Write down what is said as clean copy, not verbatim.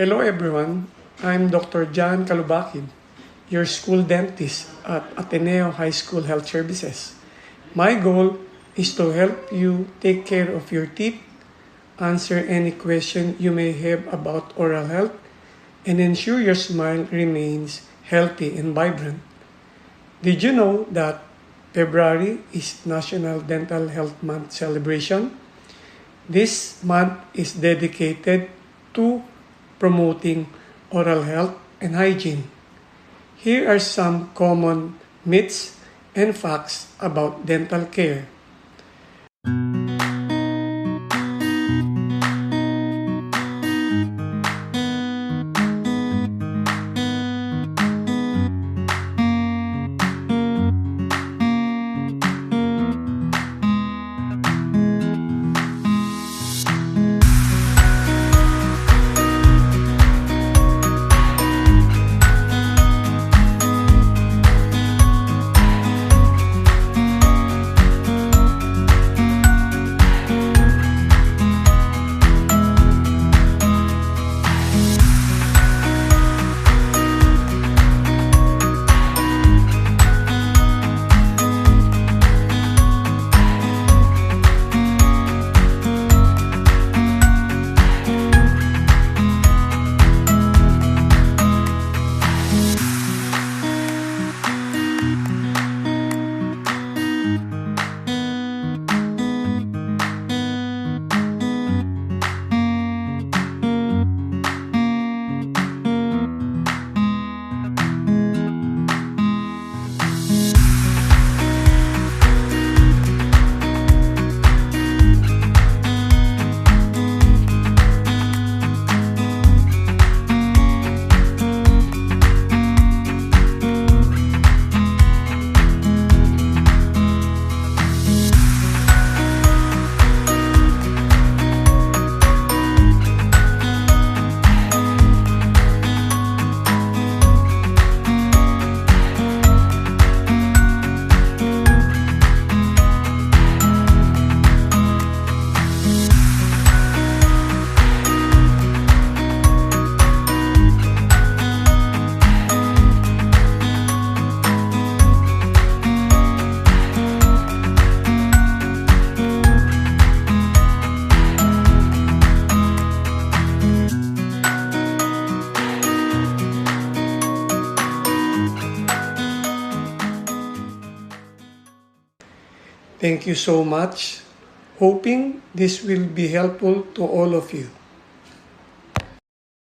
Hello everyone, I'm Dr. John Kalubakid, your school dentist at Ateneo High School Health Services. My goal is to help you take care of your teeth, answer any question you may have about oral health, and ensure your smile remains healthy and vibrant. Did you know that February is National Dental Health Month celebration? This month is dedicated to promoting oral health and hygiene. Here are some common myths and facts about dental care. Thank you so much. Hoping this will be helpful to all of you.